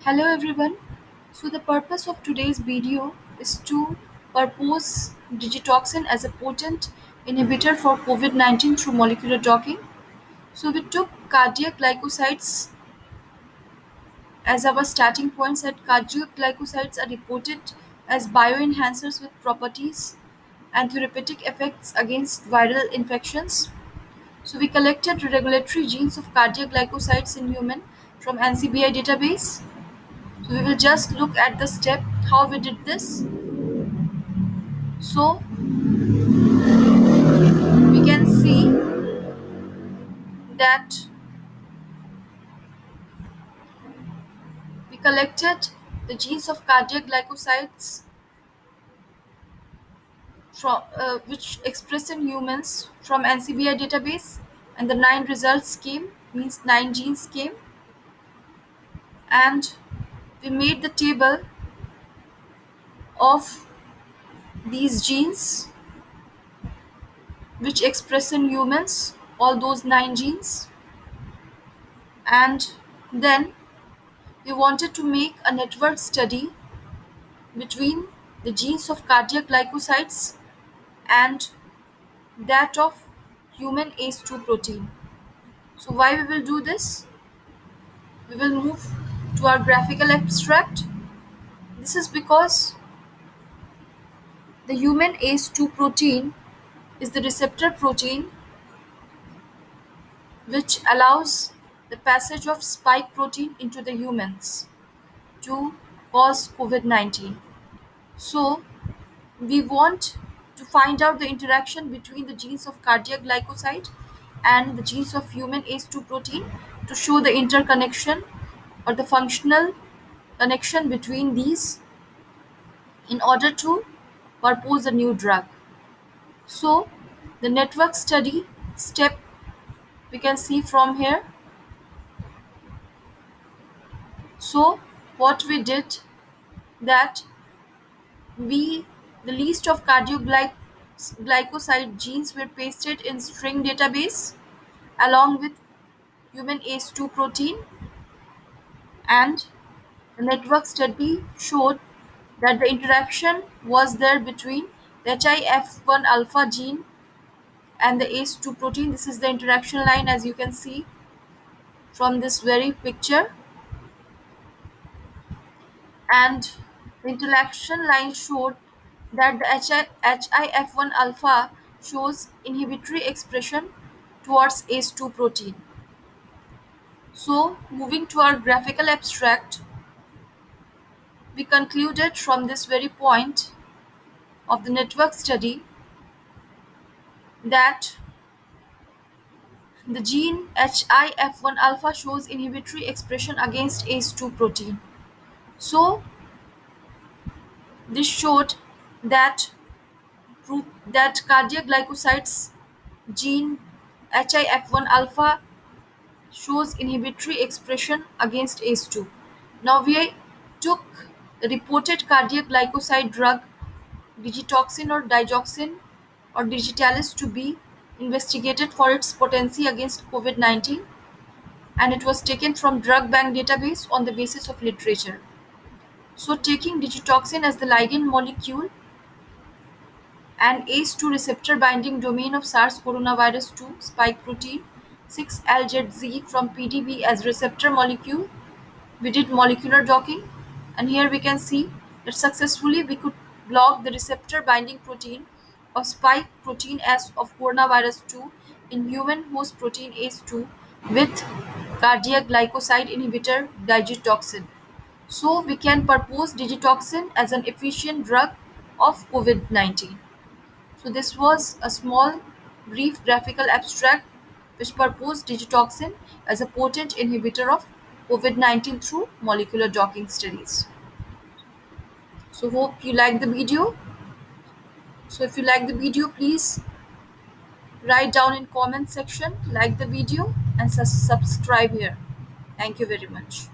Hello everyone. So the purpose of today's video is to propose digitoxin as a potent inhibitor for COVID-19 through molecular docking. So we took cardiac glycosides as our starting point. Said cardiac glycosides are reported as bioenhancers with properties and therapeutic effects against viral infections. So we collected regulatory genes of cardiac glycosides in human from NCBI database. So we will just look at the step how we did this. So we can see that we collected the genes of cardiac glycosides from which express in humans from NCBI database, and the 9 results came, means 9 genes came, and we made the table of these genes which express in humans all those 9 genes, and then we wanted to make a network study between the genes of cardiac glycosides and that of human ACE2 protein. So why we will do this? We will move to our graphical abstract. This is because the human ACE2 protein is the receptor protein which allows the passage of spike protein into the humans to cause COVID-19. So we want to find out the interaction between the genes of cardiac glycoside and the genes of human ACE2 protein to show the interconnection or the functional connection between these in order to propose a new drug. So the network study step we can see from here. So what we did that we the list of glycoside genes were pasted in string database along with human ACE2 protein, and the network study showed that the interaction was there between the HIF1 alpha gene and the ACE2 protein. This is the interaction line as you can see from this very picture, and the interaction line showed that the HIF1 alpha shows inhibitory expression towards ACE2 protein. So moving to our graphical abstract, we concluded from this very point of the network study that the gene HIF1 alpha shows inhibitory expression against ACE2 protein. So this showed that that cardiac glycosides gene HIF1 alpha shows inhibitory expression against ACE2. Now we took the reported cardiac glycoside drug digitoxin or digoxin or digitalis to be investigated for its potency against COVID-19, and it was taken from drug bank database on the basis of literature. So taking digitoxin as the ligand molecule and ACE2 receptor binding domain of SARS coronavirus 2 spike protein 6LZZ from PDB as receptor molecule, we did molecular docking, and here we can see that successfully we could block the receptor binding protein of spike protein S of coronavirus 2 in human host protein ACE2 with cardiac glycoside inhibitor digitoxin. So we can propose digitoxin as an efficient drug of COVID-19. So this was a small, brief graphical abstract which proposed digitoxin as a potent inhibitor of COVID-19 through molecular docking studies. So hope you like the video. So if you like the video, please write down in comment section, like the video and subscribe here. Thank you very much.